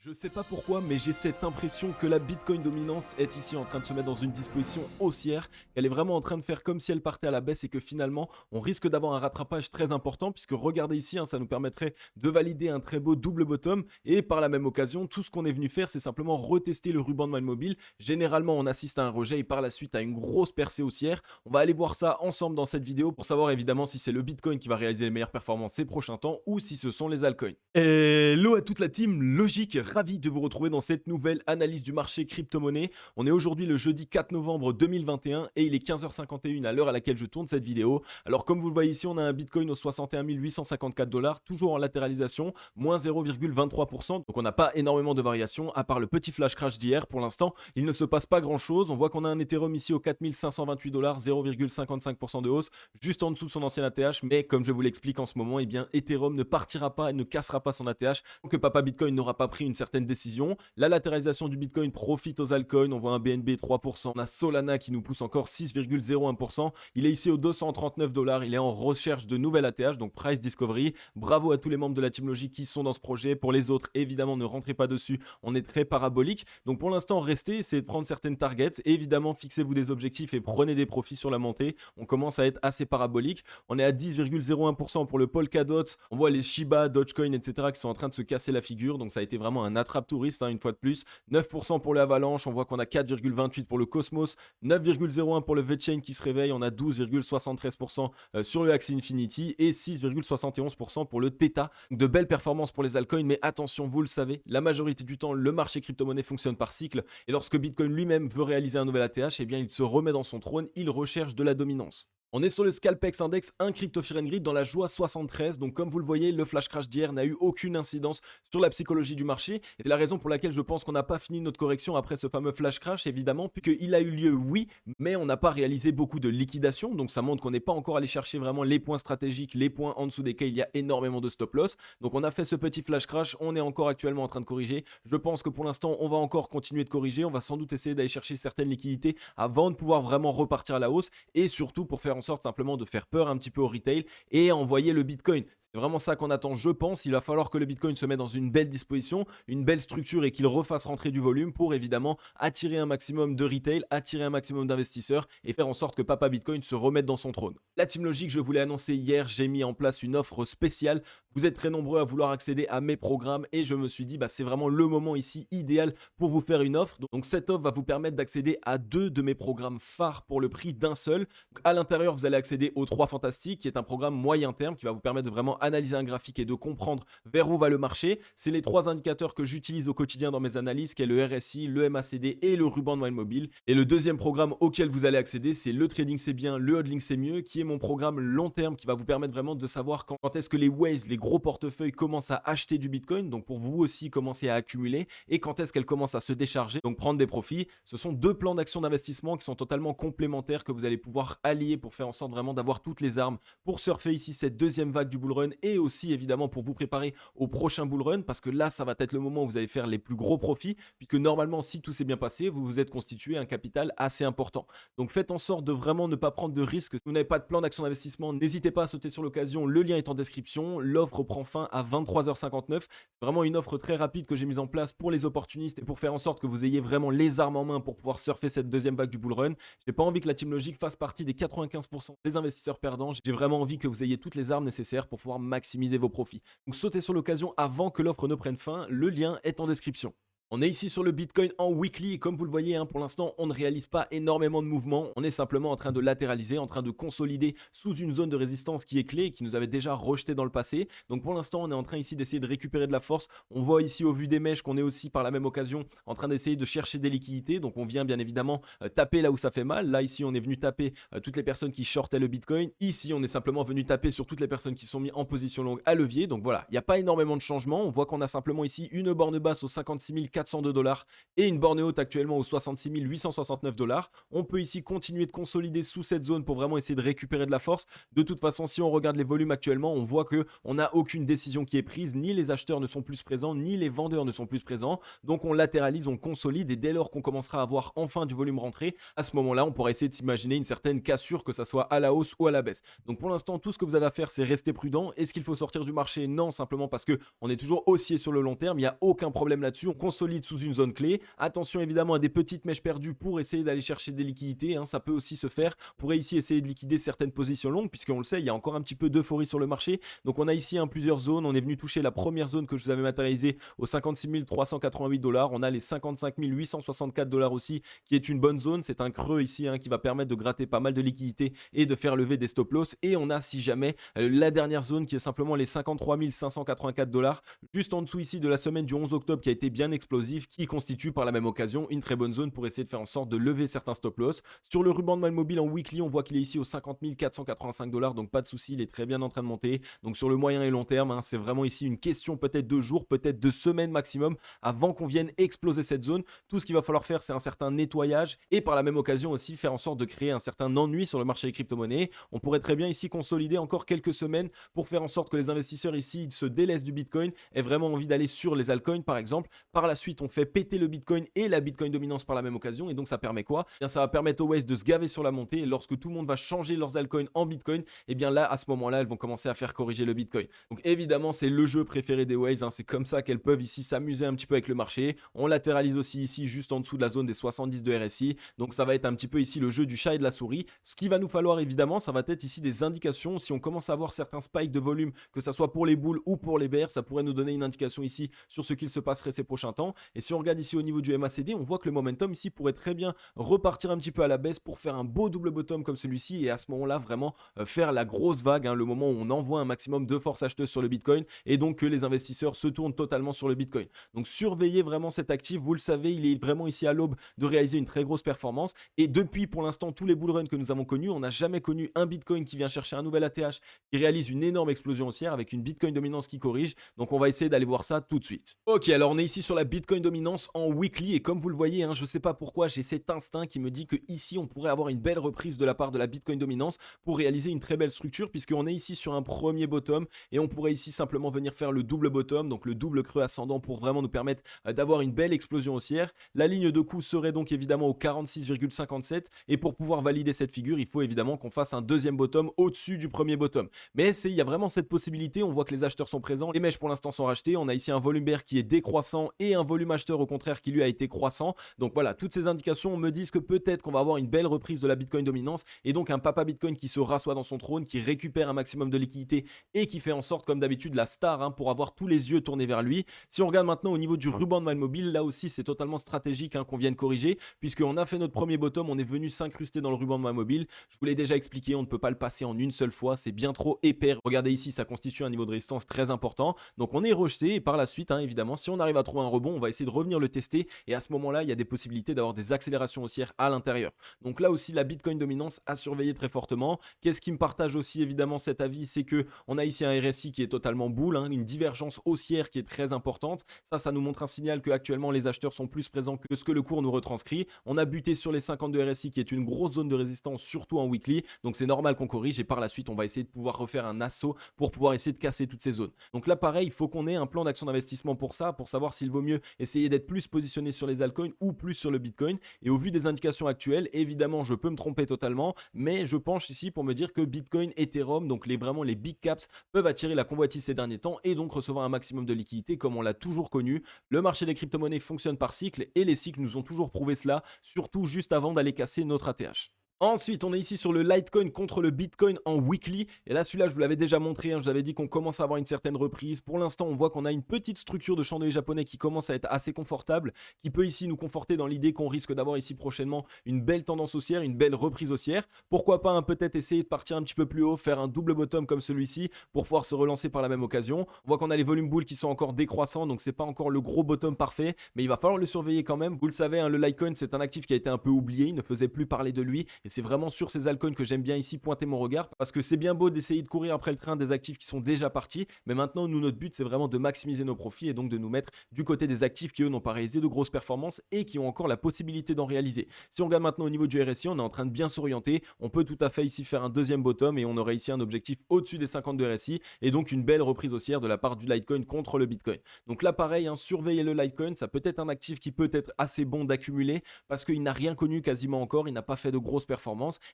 Je sais pas pourquoi, mais j'ai cette impression que la Bitcoin dominance est ici en train de se mettre dans une disposition haussière, qu'elle est vraiment en train de faire comme si elle partait à la baisse et que finalement, on risque d'avoir un rattrapage très important puisque regardez ici, ça nous permettrait de valider un très beau double bottom et par la même occasion, tout ce qu'on est venu faire, c'est simplement retester le ruban de moelle mobile. Généralement, on assiste à un rejet et par la suite à une grosse percée haussière. On va aller voir ça ensemble dans cette vidéo pour savoir évidemment si c'est le Bitcoin qui va réaliser les meilleures performances ces prochains temps ou si ce sont les altcoins. Hello à toute la team Logique, ravi de vous retrouver dans cette nouvelle analyse du marché crypto-monnaie. On est aujourd'hui le jeudi 4 novembre 2021 et il est 15h51 à l'heure à laquelle je tourne cette vidéo. Alors comme vous le voyez ici, on a un Bitcoin aux 61 854 $, toujours en latéralisation, moins 0,23%. Donc on n'a pas énormément de variations à part le petit flash crash d'hier. Pour l'instant, il ne se passe pas grand chose. On voit qu'on a un Ethereum ici aux 4528 $, 0,55% de hausse, juste en dessous de son ancien ATH. Mais comme je vous l'explique en ce moment, eh bien Ethereum ne partira pas et ne cassera pas son ATH tant que Papa Bitcoin n'aura pas pris une certaine décision. La latéralisation du Bitcoin profite aux altcoins. On voit un BNB 3%. On a Solana qui nous pousse encore 6,01%. Il est ici aux 239 $. Il est en recherche de nouvelles ATH, donc Price Discovery. Bravo à tous les membres de la Team Logique qui sont dans ce projet. Pour les autres, évidemment, ne rentrez pas dessus. On est très parabolique. Donc pour l'instant, restez, essayez de prendre certaines targets. Évidemment, fixez-vous des objectifs et prenez des profits sur la montée. On commence à être assez parabolique. On est à 10,01% pour le Polkadot. On voit les Shiba, Dogecoin, etc. qui sont en train de se casser la figure. Donc ça a été vraiment un attrape-touriste, une fois de plus. 9% pour le Avalanche. On voit qu'on a 4,28 pour le Cosmos. 9,01 pour le VeChain qui se réveille. On a 12,73% sur le Axie Infinity et 6,71% pour le Theta. De belles performances pour les altcoins, mais attention, vous le savez, la majorité du temps, le marché crypto-monnaie fonctionne par cycle. Et lorsque Bitcoin lui-même veut réaliser un nouvel ATH, eh bien, il se remet dans son trône, il recherche de la dominance. On est sur le Scalpex Index, un Crypto Fear and Greed dans la joie 73. Donc comme vous le voyez, le flash crash d'hier n'a eu aucune incidence sur la psychologie du marché. Et c'est la raison pour laquelle je pense qu'on n'a pas fini notre correction après ce fameux flash crash, évidemment, puisqu'il a eu lieu, oui, mais on n'a pas réalisé beaucoup de liquidation. Donc ça montre qu'on n'est pas encore allé chercher vraiment les points stratégiques, les points en dessous desquels il y a énormément de stop loss. Donc on a fait ce petit flash crash, on est encore actuellement en train de corriger. Je pense que pour l'instant, on va encore continuer de corriger. On va sans doute essayer d'aller chercher certaines liquidités avant de pouvoir vraiment repartir à la hausse et surtout pour faire en sorte simplement de faire peur un petit peu au retail et envoyer le Bitcoin. C'est vraiment ça qu'on attend, je pense. Il va falloir que le Bitcoin se mette dans une belle disposition, une belle structure et qu'il refasse rentrer du volume pour évidemment attirer un maximum de retail, attirer un maximum d'investisseurs et faire en sorte que Papa Bitcoin se remette dans son trône. La Team Logique, je vous l'ai annoncé hier, j'ai mis en place une offre spéciale. Vous êtes très nombreux à vouloir accéder à mes programmes et je me suis dit, c'est vraiment le moment ici idéal pour vous faire une offre. Donc cette offre va vous permettre d'accéder à 2 de mes programmes phares pour le prix d'un seul. Donc, à l'intérieur, vous allez accéder au 3 Fantastique qui est un programme moyen terme qui va vous permettre de vraiment analyser un graphique et de comprendre vers où va le marché. C'est les 3 indicateurs que j'utilise au quotidien dans mes analyses, qui est le RSI, le MACD et le ruban de moelle mobile. Et le deuxième programme auquel vous allez accéder, c'est le trading c'est bien, le hodling c'est mieux, qui est mon programme long terme qui va vous permettre vraiment de savoir quand est-ce que les whales, les gros portefeuilles commencent à acheter du Bitcoin, donc pour vous aussi commencer à accumuler, et quand est-ce qu'elles commencent à se décharger, donc prendre des profits. Ce sont 2 plans d'action d'investissement qui sont totalement complémentaires que vous allez pouvoir allier pour faire en sorte vraiment d'avoir toutes les armes pour surfer ici cette deuxième vague du bullrun et aussi évidemment pour vous préparer au prochain bullrun parce que là ça va être le moment où vous allez faire les plus gros profits puisque normalement si tout s'est bien passé vous vous êtes constitué un capital assez important. Donc faites en sorte de vraiment ne pas prendre de risques. Si vous n'avez pas de plan d'action d'investissement, n'hésitez pas à sauter sur l'occasion, le lien est en description. L'offre prend fin à 23h59. C'est vraiment une offre très rapide que j'ai mise en place pour les opportunistes et pour faire en sorte que vous ayez vraiment les armes en main pour pouvoir surfer cette deuxième vague du bullrun. J'ai pas envie que la Team Logique fasse partie des 95% des investisseurs perdants. J'ai vraiment envie que vous ayez toutes les armes nécessaires pour pouvoir maximiser vos profits. Donc sautez sur l'occasion avant que l'offre ne prenne fin. Le lien est en description. On est ici sur le Bitcoin en weekly et comme vous le voyez, pour l'instant, on ne réalise pas énormément de mouvements. On est simplement en train de latéraliser, en train de consolider sous une zone de résistance qui est clé et qui nous avait déjà rejeté dans le passé. Donc pour l'instant, on est en train ici d'essayer de récupérer de la force. On voit ici au vu des mèches qu'on est aussi par la même occasion en train d'essayer de chercher des liquidités. Donc on vient bien évidemment taper là où ça fait mal. Là ici, on est venu taper toutes les personnes qui shortaient le Bitcoin. Ici, on est simplement venu taper sur toutes les personnes qui sont mises en position longue à levier. Donc voilà, il n'y a pas énormément de changements. On voit qu'on a simplement ici une borne basse aux 56 402 $ et une borne haute actuellement aux 66 869 $. On peut ici continuer de consolider sous cette zone pour vraiment essayer de récupérer de la force. De toute façon, si on regarde les volumes actuellement, on voit qu'on n'a aucune décision qui est prise, ni les acheteurs ne sont plus présents, ni les vendeurs ne sont plus présents. Donc on latéralise, on consolide et dès lors qu'on commencera à avoir enfin du volume rentré, à ce moment-là, on pourra essayer de s'imaginer une certaine cassure, que ça soit à la hausse ou à la baisse. Donc pour l'instant, tout ce que vous avez à faire, c'est rester prudent. Est-ce qu'il faut sortir du marché? Non, simplement parce qu'on est toujours haussier sur le long terme, il n'y a aucun problème là-dessus. On consolide sous une zone clé. Attention évidemment à des petites mèches perdues pour essayer d'aller chercher des liquidités, hein, ça peut aussi se faire. On pourrait ici essayer de liquider certaines positions longues, puisqu'on le sait, il y a encore un petit peu d'euphorie sur le marché. Donc on a ici plusieurs zones. On est venu toucher la première zone que je vous avais matérialisée aux 56 388 $. On a les 55 864 $ aussi, qui est une bonne zone. C'est un creux ici qui va permettre de gratter pas mal de liquidités et de faire lever des stop loss. Et on a, si jamais, la dernière zone qui est simplement les 53 584 $, juste en dessous ici de la semaine du 11 octobre qui a été bien explosive, qui constitue par la même occasion une très bonne zone pour essayer de faire en sorte de lever certains stop loss. Sur le ruban de mal mobile en weekly, on voit qu'il est ici aux 50 485 $, donc pas de souci, il est très bien en train de monter. Donc sur le moyen et long terme, c'est vraiment ici une question peut-être de jours, peut-être de semaines maximum avant qu'on vienne exploser cette zone. Tout ce qu'il va falloir faire, c'est un certain nettoyage et par la même occasion aussi faire en sorte de créer un certain ennui sur le marché des crypto-monnaies. On pourrait très bien ici consolider encore quelques semaines pour faire en sorte que les investisseurs ici se délaissent du Bitcoin, aient vraiment envie d'aller sur les altcoins par exemple. Par la suite, on fait péter le Bitcoin et la Bitcoin dominance par la même occasion, et donc ça permet quoi? Bien, ça va permettre aux Waves de se gaver sur la montée, et lorsque tout le monde va changer leurs altcoins en Bitcoin, et bien là, à ce moment-là, elles vont commencer à faire corriger le Bitcoin. Donc évidemment, c'est le jeu préféré des Waves, c'est comme ça qu'elles peuvent ici s'amuser un petit peu avec le marché. On latéralise aussi ici juste en dessous de la zone des 70 de RSI, donc ça va être un petit peu ici le jeu du chat et de la souris. Ce qui va nous falloir évidemment, ça va être ici des indications. Si on commence à avoir certains spikes de volume, que ça soit pour les bulls ou pour les bears, ça pourrait nous donner une indication ici sur ce qu'il se passerait ces prochains temps. Et si on regarde ici au niveau du MACD, on voit que le momentum ici pourrait très bien repartir un petit peu à la baisse pour faire un beau double bottom comme celui-ci, et à ce moment-là vraiment faire la grosse vague, le moment où on envoie un maximum de force acheteuse sur le Bitcoin et donc que les investisseurs se tournent totalement sur le Bitcoin. Donc surveillez vraiment cet actif, vous le savez, il est vraiment ici à l'aube de réaliser une très grosse performance, et depuis pour l'instant tous les bullruns que nous avons connus, on n'a jamais connu un Bitcoin qui vient chercher un nouvel ATH, qui réalise une énorme explosion haussière avec une Bitcoin dominance qui corrige. Donc on va essayer d'aller voir ça tout de suite. Ok, alors on est ici sur la Bitcoin dominance en weekly, et comme vous le voyez, je sais pas pourquoi j'ai cet instinct qui me dit que ici on pourrait avoir une belle reprise de la part de la Bitcoin dominance pour réaliser une très belle structure, puisqu'on est ici sur un premier bottom et on pourrait ici simplement venir faire le double bottom, donc le double creux ascendant, pour vraiment nous permettre d'avoir une belle explosion haussière. La ligne de coup serait donc évidemment au 46,57, et pour pouvoir valider cette figure, il faut évidemment qu'on fasse un deuxième bottom au-dessus du premier bottom. Mais il y a vraiment cette possibilité, on voit que les acheteurs sont présents, les mèches pour l'instant sont rachetées, on a ici un volume bear qui est décroissant et un volume acheteur au contraire qui lui a été croissant. Donc voilà, toutes ces indications me disent que peut-être qu'on va avoir une belle reprise de la Bitcoin dominance, et donc un papa Bitcoin qui se rassoit dans son trône, qui récupère un maximum de liquidité et qui fait en sorte comme d'habitude la star pour avoir tous les yeux tournés vers lui. Si on regarde maintenant au niveau du ruban de mal mobile, là aussi c'est totalement stratégique qu'on vienne corriger, puisqu'on a fait notre premier bottom, on est venu s'incruster dans le ruban de mal mobile. Je vous l'ai déjà expliqué, on ne peut pas le passer en une seule fois, c'est bien trop épais. Regardez ici, ça constitue un niveau de résistance très important, donc on est rejeté, et par la suite évidemment, si on arrive à trouver un rebond, on va essayer de revenir le tester, et à ce moment-là il y a des possibilités d'avoir des accélérations haussières à l'intérieur. Donc là aussi la Bitcoin dominance à surveiller très fortement. Qu'est-ce qui me partage aussi évidemment cet avis, c'est que on a ici un RSI qui est totalement bull, une divergence haussière qui est très importante. Ça nous montre un signal que actuellement les acheteurs sont plus présents que ce que le cours nous retranscrit. On a buté sur les 52 RSI qui est une grosse zone de résistance, surtout en weekly, donc c'est normal qu'on corrige, et par la suite on va essayer de pouvoir refaire un assaut pour pouvoir essayer de casser toutes ces zones. Donc là pareil, il faut qu'on ait un plan d'action d'investissement pour ça, pour savoir s'il vaut mieux essayer d'être plus positionné sur les altcoins ou plus sur le Bitcoin. Et au vu des indications actuelles, évidemment je peux me tromper totalement, mais je penche ici pour me dire que Bitcoin, Ethereum, donc vraiment les big caps, peuvent attirer la convoitise ces derniers temps et donc recevoir un maximum de liquidité comme on l'a toujours connu. Le marché des crypto-monnaies fonctionne par cycle, et les cycles nous ont toujours prouvé cela, surtout juste avant d'aller casser notre ATH. Ensuite, on est ici sur le Litecoin contre le Bitcoin en weekly. Et là, celui-là, je vous l'avais déjà montré. Je vous avais dit qu'on commence à avoir une certaine reprise. Pour l'instant, on voit qu'on a une petite structure de chandelier japonais qui commence à être assez confortable, qui peut ici nous conforter dans l'idée qu'on risque d'avoir ici prochainement une belle tendance haussière, une belle reprise haussière. Pourquoi pas peut-être essayer de partir un petit peu plus haut, faire un double bottom comme celui-ci pour pouvoir se relancer par la même occasion. On voit qu'on a les volumes bulles qui sont encore décroissants, donc c'est pas encore le gros bottom parfait, mais il va falloir le surveiller quand même. Vous le savez, le Litecoin, c'est un actif qui a été un peu oublié, il ne faisait plus parler de lui. Et c'est vraiment sur ces altcoins que j'aime bien ici pointer mon regard parce que c'est bien beau d'essayer de courir après le train des actifs qui sont déjà partis, mais maintenant, nous, notre but, c'est vraiment de maximiser nos profits et donc de nous mettre du côté des actifs qui, eux, n'ont pas réalisé de grosses performances et qui ont encore la possibilité d'en réaliser. Si on regarde maintenant au niveau du RSI, on est en train de bien s'orienter. On peut tout à fait ici faire un deuxième bottom et on aurait ici un objectif au-dessus des 52 RSI et donc une belle reprise haussière de la part du Litecoin contre le Bitcoin. Donc là, pareil, hein, surveillez le Litecoin. Ça peut être un actif qui peut être assez bon d'accumuler parce qu'il n'a rien connu quasiment encore. Il n'a pas fait de grosses performances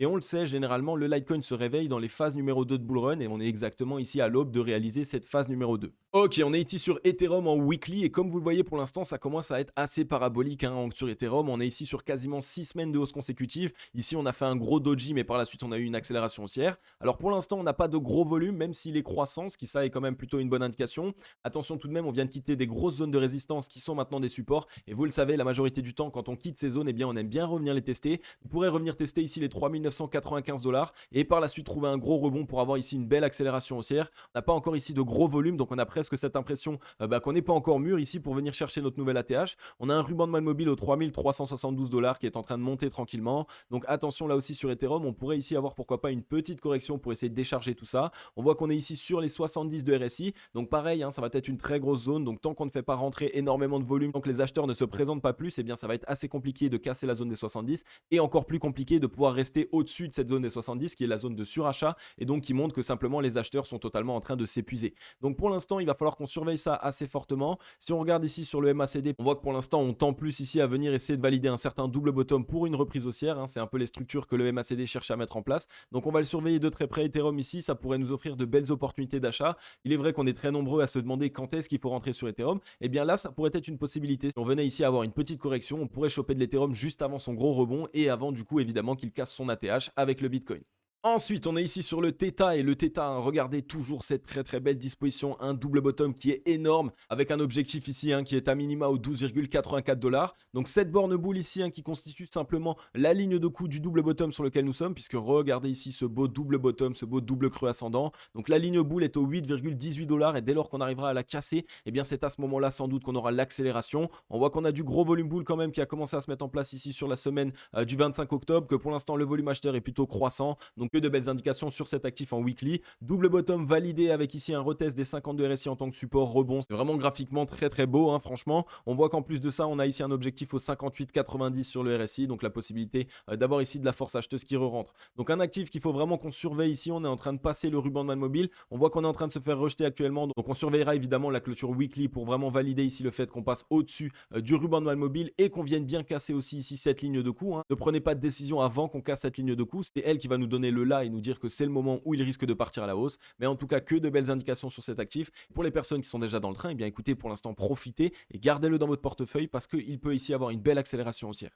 et on le sait, généralement, le Litecoin se réveille dans les phases numéro 2 de bull run et on est exactement ici à l'aube de réaliser cette phase numéro 2. Ok, on est ici sur Ethereum en weekly et comme vous le voyez pour l'instant, ça commence à être assez parabolique hein, sur Ethereum. On est ici sur quasiment 6 semaines de hausse consécutive. Ici, on a fait un gros doji, mais par la suite, on a eu une accélération haussière. Alors pour l'instant, on n'a pas de gros volume, même s'il est croissant, ce qui ça est quand même plutôt une bonne indication. Attention tout de même, on vient de quitter des grosses zones de résistance qui sont maintenant des supports. Et vous le savez, la majorité du temps, quand on quitte ces zones, eh bien, on aime bien revenir les tester. Vous pourrez revenir tester ici les 3995 $ et par la suite trouver un gros rebond pour avoir ici une belle accélération haussière. On n'a pas encore ici de gros volume, donc on a presque cette impression qu'on n'est pas encore mûr ici pour venir chercher notre nouvelle ATH. On a un ruban de moelle mobile aux 3372 $ qui est en train de monter tranquillement. Donc attention là aussi sur Ethereum, on pourrait ici avoir pourquoi pas une petite correction pour essayer de décharger tout ça. On voit qu'on est ici sur les 70 de RSI. Donc pareil, hein, ça va être une très grosse zone. Donc tant qu'on ne fait pas rentrer énormément de volume, tant que les acheteurs ne se présentent pas plus, eh bien ça va être assez compliqué de casser la zone des 70 et encore plus compliqué de pouvoir rester au-dessus de cette zone des 70 qui est la zone de surachat et donc qui montre que simplement les acheteurs sont totalement en train de s'épuiser. Donc pour l'instant, il va falloir qu'on surveille ça assez fortement. Si on regarde ici sur le MACD, on voit que pour l'instant, on tend plus ici à venir essayer de valider un certain double bottom pour une reprise haussière. Hein. C'est un peu les structures que le MACD cherche à mettre en place. Donc on va le surveiller de très près. Ethereum ici, ça pourrait nous offrir de belles opportunités d'achat. Il est vrai qu'on est très nombreux à se demander quand est-ce qu'il faut rentrer sur Ethereum. Et bien là, ça pourrait être une possibilité. Si on venait ici à avoir une petite correction, on pourrait choper de l'Ethereum juste avant son gros rebond et avant du coup évidemment qu'il casse son ATH avec le Bitcoin. Ensuite, on est ici sur le Theta et le Theta, hein, regardez toujours cette très belle disposition, un double bottom qui est énorme avec un objectif ici hein, qui est à minima au 12,84 $. Donc cette borne boule ici hein, qui constitue simplement la ligne de coup du double bottom sur lequel nous sommes puisque regardez ici ce beau double bottom, ce beau double creux ascendant. Donc la ligne boule est au 8,18 $ et dès lors qu'on arrivera à la casser, eh bien c'est à ce moment-là sans doute qu'on aura l'accélération. On voit qu'on a du gros volume boule quand même qui a commencé à se mettre en place ici sur la semaine du 25 octobre, que pour l'instant le volume acheteur est plutôt croissant. Donc que de belles indications sur cet actif en weekly. Double bottom validé avec ici un retest des 52 RSI en tant que support rebond. C'est vraiment graphiquement très beau hein, franchement. On voit qu'en plus de ça, on a ici un objectif au 58,90 sur le RSI, donc la possibilité d'avoir ici de la force acheteuse qui re-rentre. Donc un actif qu'il faut vraiment qu'on surveille ici. On est en train de passer le ruban de man mobile. On voit qu'on est en train de se faire rejeter actuellement. Donc on surveillera évidemment la clôture weekly pour vraiment valider ici le fait qu'on passe au-dessus du ruban de man mobile et qu'on vienne bien casser aussi ici cette ligne de coup. Hein. Ne prenez pas de décision avant qu'on casse cette ligne de coup. C'est elle qui va nous donner le là et nous dire que c'est le moment où il risque de partir à la hausse. Mais en tout cas, que de belles indications sur cet actif. Pour les personnes qui sont déjà dans le train, eh bien écoutez, pour l'instant, profitez et gardez-le dans votre portefeuille parce qu'il peut ici avoir une belle accélération haussière.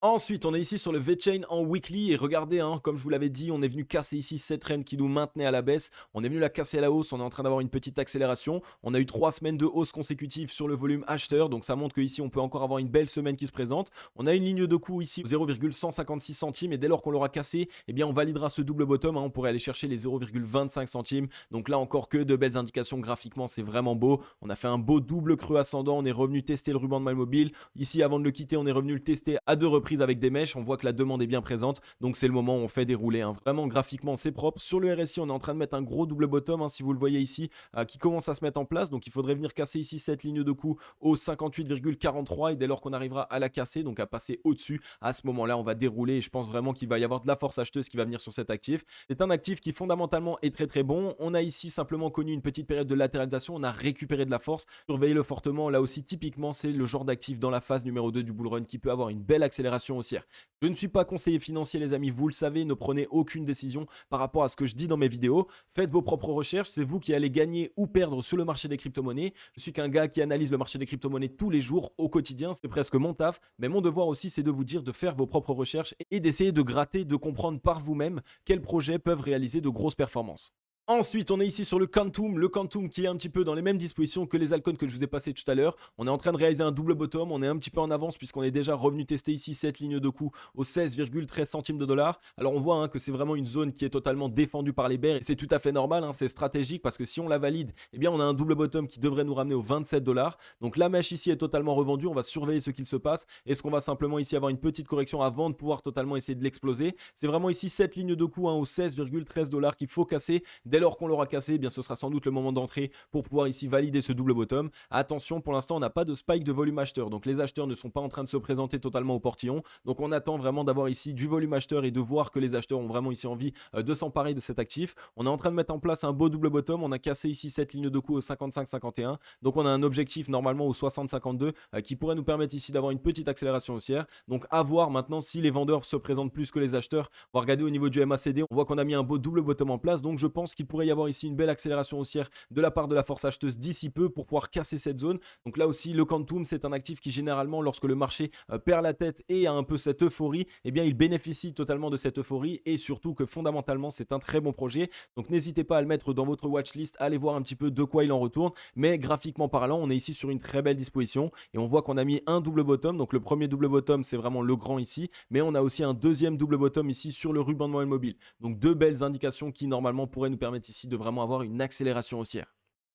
Ensuite, on est ici sur le VeChain en weekly et regardez, hein, comme je vous l'avais dit, on est venu casser ici cette trend qui nous maintenait à la baisse. On est venu la casser à la hausse, on est en train d'avoir une petite accélération. On a eu 3 semaines de hausse consécutive sur le volume acheteur, donc ça montre qu'ici on peut encore avoir une belle semaine qui se présente. On a une ligne de coup ici 0,156 centimes et dès lors qu'on l'aura cassé, eh bien on validera ce double bottom, hein, on pourrait aller chercher les 0,25 centimes. Donc là encore que de belles indications graphiquement, c'est vraiment beau. On a fait un beau double creux ascendant, on est revenu tester le ruban de man mobile. Ici avant de le quitter, on est revenu le tester à 2 reprises avec des mèches, on voit que la demande est bien présente, donc c'est le moment où on fait dérouler, hein. Vraiment graphiquement c'est propre. Sur le RSI on est en train de mettre un gros double bottom, hein, si vous le voyez ici, qui commence à se mettre en place, donc il faudrait venir casser ici cette ligne de coup au 58,43 et dès lors qu'on arrivera à la casser, donc à passer au-dessus, à ce moment là on va dérouler et je pense vraiment qu'il va y avoir de la force acheteuse qui va venir sur cet actif. C'est un actif qui fondamentalement est très bon. On a ici simplement connu une petite période de latéralisation, on a récupéré de la force, surveillez-le fortement. Là aussi typiquement c'est le genre d'actif dans la phase numéro 2 du bull run qui peut avoir une belle accélération haussière. Je ne suis pas conseiller financier les amis, vous le savez, ne prenez aucune décision par rapport à ce que je dis dans mes vidéos. Faites vos propres recherches, c'est vous qui allez gagner ou perdre sur le marché des crypto-monnaies. Je suis qu'un gars qui analyse le marché des crypto-monnaies tous les jours, au quotidien, c'est presque mon taf. Mais mon devoir aussi c'est de vous dire de faire vos propres recherches et d'essayer de gratter, de comprendre par vous-même quels projets peuvent réaliser de grosses performances. Ensuite, on est ici sur le Quantum qui est un petit peu dans les mêmes dispositions que les altcoins que je vous ai passés tout à l'heure. On est en train de réaliser un double bottom, on est un petit peu en avance puisqu'on est déjà revenu tester ici cette ligne de coup au 16,13 centimes de dollar. Alors on voit que c'est vraiment une zone qui est totalement défendue par les bears et c'est tout à fait normal, c'est stratégique parce que si on la valide, eh bien on a un double bottom qui devrait nous ramener aux 27 dollars. Donc la mèche ici est totalement revendue, on va surveiller ce qu'il se passe. Est-ce qu'on va simplement ici avoir une petite correction avant de pouvoir totalement essayer de l'exploser? C'est vraiment ici cette ligne de coup au 16,13 dollars qu'il faut casser. Dès lors qu'on l'aura cassé, eh bien ce sera sans doute le moment d'entrée pour pouvoir ici valider ce double bottom. Attention, pour l'instant on n'a pas de spike de volume acheteur, donc les acheteurs ne sont pas en train de se présenter totalement au portillon. Donc on attend vraiment d'avoir ici du volume acheteur et de voir que les acheteurs ont vraiment ici envie de s'emparer de cet actif. On est en train de mettre en place un beau double bottom, on a cassé ici cette ligne de coup au 55,51, donc on a un objectif normalement au 60,52 qui pourrait nous permettre ici d'avoir une petite accélération haussière. Donc à voir maintenant si les vendeurs se présentent plus que les acheteurs. On va regarder au niveau du MACD, on voit qu'on a mis un beau double bottom en place, donc je pense qu'il pourrait y avoir ici une belle accélération haussière de la part de la force acheteuse d'ici peu pour pouvoir casser cette zone. Donc là aussi, le Quantum, c'est un actif qui généralement, lorsque le marché perd la tête et a un peu cette euphorie, eh bien il bénéficie totalement de cette euphorie et surtout que fondamentalement, c'est un très bon projet. Donc n'hésitez pas à le mettre dans votre watchlist, allez voir un petit peu de quoi il en retourne. Mais graphiquement parlant, on est ici sur une très belle disposition et on voit qu'on a mis un double bottom. Donc le premier double bottom, c'est vraiment le grand ici, mais on a aussi un deuxième double bottom ici sur le ruban de mobile. Donc deux belles indications qui normalement pourraient nous permettre ici de vraiment avoir une accélération haussière.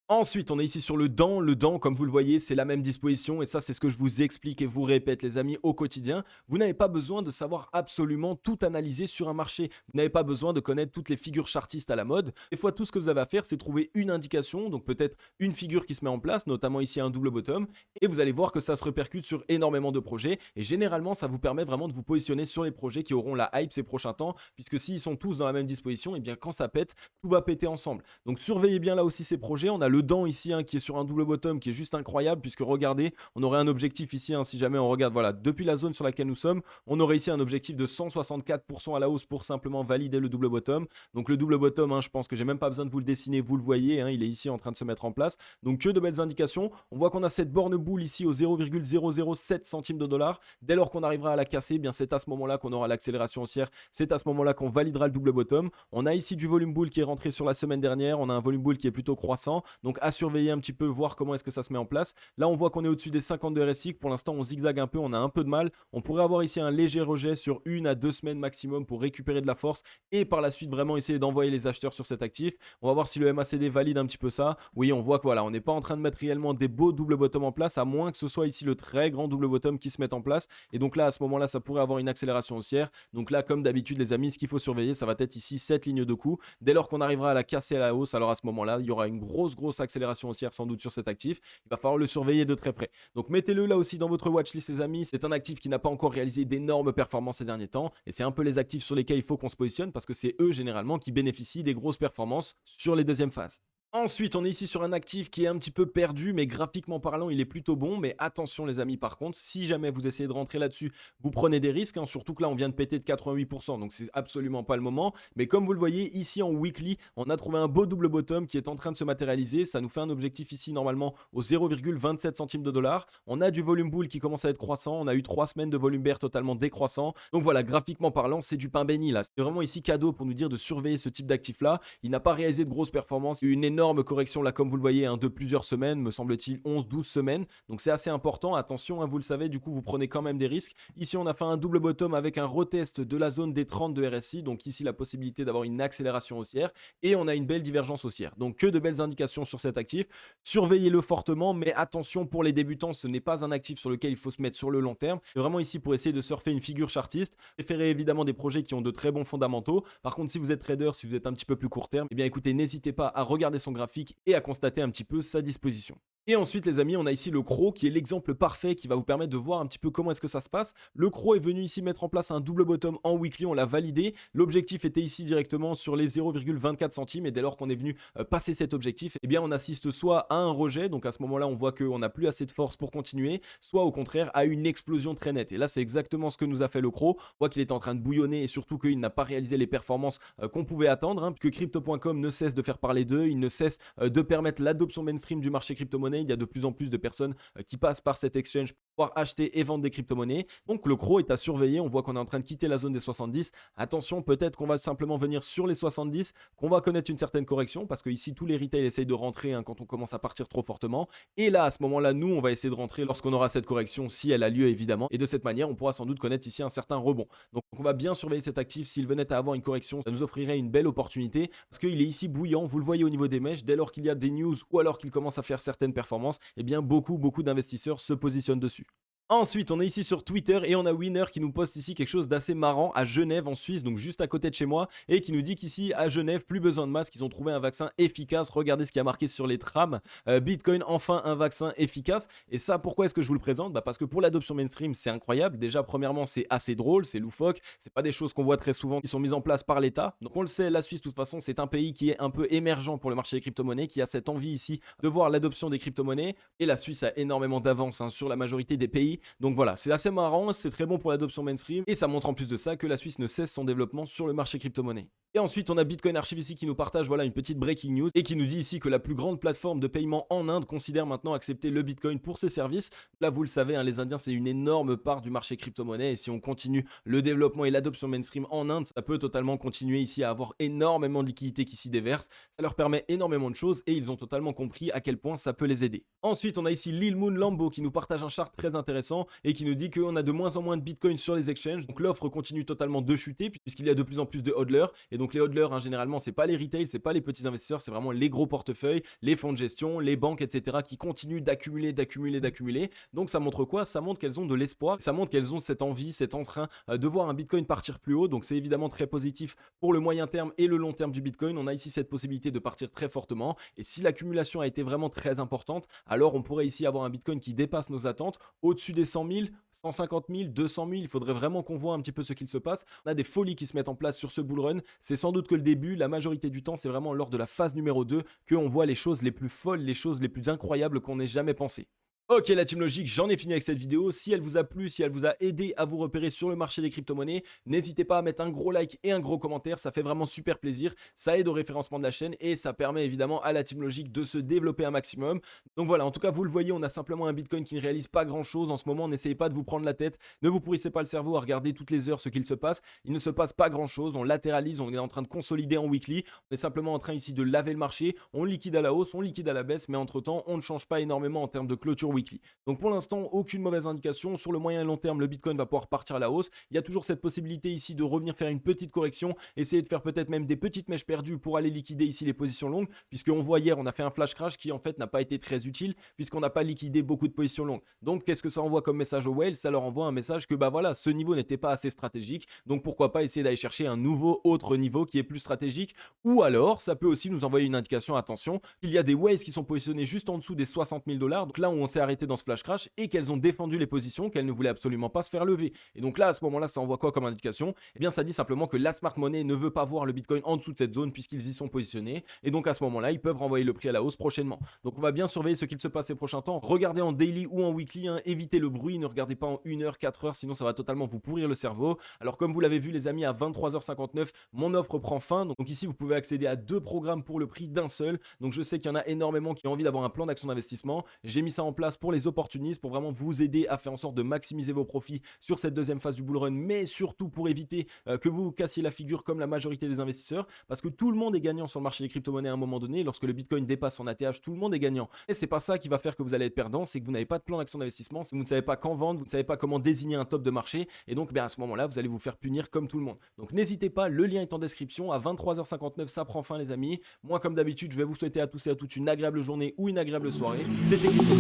Ensuite, on est ici sur le DAN. Le DAN, comme vous le voyez, c'est la même disposition et ça, c'est ce que je vous explique et vous répète, les amis, au quotidien. Vous n'avez pas besoin de savoir absolument tout analyser sur un marché. Vous n'avez pas besoin de connaître toutes les figures chartistes à la mode. Des fois, tout ce que vous avez à faire, c'est trouver une indication, donc peut-être une figure qui se met en place, notamment ici un double bottom, et vous allez voir que ça se répercute sur énormément de projets. Et généralement, ça vous permet vraiment de vous positionner sur les projets qui auront la hype ces prochains temps, puisque s'ils sont tous dans la même disposition, et bien quand ça pète, tout va péter ensemble. Donc surveillez bien là aussi ces projets. On a le DAN ici qui est sur un double bottom qui est juste incroyable puisque regardez, on aurait un objectif ici si jamais on regarde, voilà, depuis la zone sur laquelle nous sommes, on aurait ici un objectif de 164% à la hausse pour simplement valider le double bottom. Donc le double bottom, je pense que j'ai même pas besoin de vous le dessiner, vous le voyez, il est ici en train de se mettre en place. Donc que de belles indications. On voit qu'on a cette borne boule ici au 0,007 centimes de dollars. Dès lors qu'on arrivera à la casser, eh bien c'est à ce moment-là qu'on aura l'accélération haussière. C'est à ce moment-là qu'on validera le double bottom. On a ici du volume bull qui est rentré sur la semaine dernière. On a un volume bull qui est plutôt croissant. Donc à surveiller un petit peu, voir comment est-ce que ça se met en place. Là, on voit qu'on est au-dessus des 52 RSI. Pour l'instant, on zigzague un peu, on a un peu de mal. On pourrait avoir ici un léger rejet sur 1 à 2 semaines maximum pour récupérer de la force et par la suite vraiment essayer d'envoyer les acheteurs sur cet actif. On va voir si le MACD valide un petit peu ça. Oui, on voit que voilà, on n'est pas en train de mettre réellement des beaux double bottom en place, à moins que ce soit ici le très grand double bottom qui se mette en place. Et donc là, à ce moment-là, ça pourrait avoir une accélération haussière. Donc là, comme d'habitude, les amis, ce qu'il faut surveiller, ça va être ici cette ligne de coup. Dès lors qu'on arrivera à la casser à la hausse, alors à ce moment-là, il y aura une grosse accélération haussière sans doute sur cet actif. Il va falloir le surveiller de très près. Donc mettez-le là aussi dans votre watchlist, les amis. C'est un actif qui n'a pas encore réalisé d'énormes performances ces derniers temps. Et c'est un peu les actifs sur lesquels il faut qu'on se positionne parce que c'est eux généralement qui bénéficient des grosses performances sur les deuxièmes phases. Ensuite, on est ici sur un actif qui est un petit peu perdu, mais graphiquement parlant, il est plutôt bon. Mais attention les amis, par contre, si jamais vous essayez de rentrer là-dessus, vous prenez des risques, surtout que là, on vient de péter de 88%, donc c'est absolument pas le moment. Mais comme vous le voyez, ici en weekly, on a trouvé un beau double bottom qui est en train de se matérialiser. Ça nous fait un objectif ici normalement au 0,27 centimes de dollars. On a du volume bull qui commence à être croissant. On a eu 3 semaines de volume bear totalement décroissant. Donc voilà, graphiquement parlant, c'est du pain béni là. C'est vraiment ici cadeau pour nous dire de surveiller ce type d'actif-là. Il n'a pas réalisé de grosses performances. Il y a eu une énorme correction là comme vous le voyez de plusieurs semaines, me semble-t-il 11-12 semaines, donc c'est assez important. Attention, vous le savez, du coup vous prenez quand même des risques. Ici on a fait un double bottom avec un retest de la zone des 30 de RSI, donc ici la possibilité d'avoir une accélération haussière et on a une belle divergence haussière, donc que de belles indications sur cet actif. Surveillez-le fortement, mais attention, pour les débutants, ce n'est pas un actif sur lequel il faut se mettre sur le long terme. C'est vraiment ici pour essayer de surfer une figure chartiste. Préférez évidemment des projets qui ont de très bons fondamentaux. Par contre, si vous êtes trader, si vous êtes un petit peu plus court terme, eh bien écoutez, n'hésitez pas à regarder son graphique et à constater un petit peu sa disposition. Et ensuite les amis, on a ici le CRO qui est l'exemple parfait qui va vous permettre de voir un petit peu comment est-ce que ça se passe. Le CRO est venu ici mettre en place un double bottom en weekly, on l'a validé. L'objectif était ici directement sur les 0,24 centimes et dès lors qu'on est venu passer cet objectif, eh bien on assiste soit à un rejet, donc à ce moment-là on voit qu'on n'a plus assez de force pour continuer, soit au contraire à une explosion très nette. Et là c'est exactement ce que nous a fait le CRO. On voit qu'il est en train de bouillonner et surtout qu'il n'a pas réalisé les performances qu'on pouvait attendre, puisque Crypto.com ne cesse de faire parler d'eux, il ne cesse de permettre l'adoption mainstream du marché crypto-monnaie crypto-monnaies. Il y a de plus en plus de personnes qui passent par cet exchange pour pouvoir acheter et vendre des crypto-monnaies. Donc le gros est à surveiller. On voit qu'on est en train de quitter la zone des 70. Attention, peut-être qu'on va simplement venir sur les 70, qu'on va connaître une certaine correction parce que ici tous les retails essayent de rentrer quand on commence à partir trop fortement. Et là, à ce moment-là, nous, on va essayer de rentrer lorsqu'on aura cette correction, si elle a lieu évidemment. Et de cette manière, on pourra sans doute connaître ici un certain rebond. Donc on va bien surveiller cet actif. S'il venait à avoir une correction, ça nous offrirait une belle opportunité parce qu'il est ici bouillant. Vous le voyez au niveau des mèches. Dès lors qu'il y a des news ou alors qu'il commence à faire certaines performances, eh bien beaucoup d'investisseurs se positionnent dessus. Ensuite, on est ici sur Twitter et on a Winner qui nous poste ici quelque chose d'assez marrant à Genève en Suisse, donc juste à côté de chez moi, et qui nous dit qu'ici à Genève, plus besoin de masque, ils ont trouvé un vaccin efficace. Regardez ce qui a marqué sur les trams. Bitcoin, enfin un vaccin efficace. Et ça, pourquoi est-ce que je vous le présente? Parce que pour l'adoption mainstream, c'est incroyable. Déjà, premièrement, c'est assez drôle, c'est loufoque. C'est pas des choses qu'on voit très souvent qui sont mises en place par l'État. Donc on le sait, la Suisse, de toute façon, c'est un pays qui est un peu émergent pour le marché des crypto-monnaies, qui a cette envie ici de voir l'adoption des crypto-monnaies. Et la Suisse a énormément d'avance sur la majorité des pays. Donc voilà, c'est assez marrant, c'est très bon pour l'adoption mainstream et ça montre en plus de ça que la Suisse ne cesse son développement sur le marché crypto-monnaie. Et ensuite, on a Bitcoin Archive ici qui nous partage une petite breaking news et qui nous dit ici que la plus grande plateforme de paiement en Inde considère maintenant accepter le Bitcoin pour ses services. Là, vous le savez, les Indiens, c'est une énorme part du marché crypto-monnaie et si on continue le développement et l'adoption mainstream en Inde, ça peut totalement continuer ici à avoir énormément de liquidités qui s'y déversent. Ça leur permet énormément de choses et ils ont totalement compris à quel point ça peut les aider. Ensuite, on a ici Lil Moon Lambo qui nous partage un chart très intéressant et qui nous dit qu'on a de moins en moins de Bitcoin sur les exchanges. Donc l'offre continue totalement de chuter puisqu'il y a de plus en plus de hodlers. Et donc les hodlers, généralement, c'est pas les retails, c'est pas les petits investisseurs, c'est vraiment les gros portefeuilles, les fonds de gestion, les banques, etc. qui continuent d'accumuler. Donc ça montre quoi? Ça montre qu'elles ont de l'espoir. Ça montre qu'elles ont cette envie, cet entrain de voir un Bitcoin partir plus haut. Donc c'est évidemment très positif pour le moyen terme et le long terme du Bitcoin. On a ici cette possibilité de partir très fortement. Et si l'accumulation a été vraiment très importante, alors on pourrait ici avoir un Bitcoin qui dépasse nos attentes au-dessus des 100 000, 150 000, 200 000. Il faudrait vraiment qu'on voit un petit peu ce qu'il se passe. On a des folies qui se mettent en place sur ce bull run. C'est sans doute que le début. La majorité du temps, c'est vraiment lors de la phase numéro 2 qu'on voit les choses les plus folles, les choses les plus incroyables qu'on ait jamais pensées. Ok la team logique, j'en ai fini avec cette vidéo. Si elle vous a plu, si elle vous a aidé à vous repérer sur le marché des crypto-monnaies, n'hésitez pas à mettre un gros like et un gros commentaire, ça fait vraiment super plaisir. Ça aide au référencement de la chaîne et ça permet évidemment à la team logique de se développer un maximum. Donc voilà, en tout cas vous le voyez, on a simplement un Bitcoin qui ne réalise pas grand chose en ce moment. N'essayez pas de vous prendre la tête, ne vous pourrissez pas le cerveau à regarder toutes les heures ce qu'il se passe. Il ne se passe pas grand chose, on latéralise, on est en train de consolider en weekly. On est simplement en train ici de laver le marché, on liquide à la hausse, on liquide à la baisse, mais entre temps on ne change pas énormément en termes de clôture weekly. Donc pour l'instant, aucune mauvaise indication. Sur le moyen et long terme, le Bitcoin va pouvoir partir à la hausse. Il y a toujours cette possibilité ici de revenir faire une petite correction, essayer de faire peut-être même des petites mèches perdues pour aller liquider ici les positions longues, puisqu'on voit hier, on a fait un flash crash qui en fait n'a pas été très utile, puisqu'on n'a pas liquidé beaucoup de positions longues. Donc qu'est-ce que ça envoie comme message aux whales? Ça leur envoie un message que voilà, ce niveau n'était pas assez stratégique, donc pourquoi pas essayer d'aller chercher un nouveau autre niveau qui est plus stratégique, ou alors ça peut aussi nous envoyer une indication, attention, il y a des whales qui sont positionnés juste en dessous des 60 000 $, donc là où on s'est arrêté dans ce flash crash, et qu'elles ont défendu les positions, qu'elles ne voulaient absolument pas se faire lever. Et donc là, à ce moment-là, ça envoie quoi comme indication? Eh bien, ça dit simplement que la smart money ne veut pas voir le Bitcoin en dessous de cette zone puisqu'ils y sont positionnés. Et donc à ce moment-là, ils peuvent renvoyer le prix à la hausse prochainement. Donc on va bien surveiller ce qu'il se passe ces prochains temps. Regardez en daily ou en weekly, évitez le bruit, ne regardez pas en 1 heure, 4 heures, sinon ça va totalement vous pourrir le cerveau. Alors comme vous l'avez vu les amis, à 23h59, mon offre prend fin. Donc ici, vous pouvez accéder à 2 programmes pour le prix d'un seul. Donc je sais qu'il y en a énormément qui ont envie d'avoir un plan d'action d'investissement. J'ai mis ça en place pour les opportunistes, pour vraiment vous aider à faire en sorte de maximiser vos profits sur cette deuxième phase du bull run, mais surtout pour éviter que vous cassiez la figure comme la majorité des investisseurs, parce que tout le monde est gagnant sur le marché des crypto-monnaies à un moment donné. Lorsque le Bitcoin dépasse son ATH, tout le monde est gagnant. Et c'est pas ça qui va faire que vous allez être perdant, c'est que vous n'avez pas de plan d'action d'investissement, vous ne savez pas quand vendre, vous ne savez pas comment désigner un top de marché, et donc à ce moment-là, vous allez vous faire punir comme tout le monde. Donc n'hésitez pas, le lien est en description. À 23h59, ça prend fin les amis. Moi comme d'habitude, je vais vous souhaiter à tous et à toutes une agréable journée ou une agréable soirée. C'était Crypto.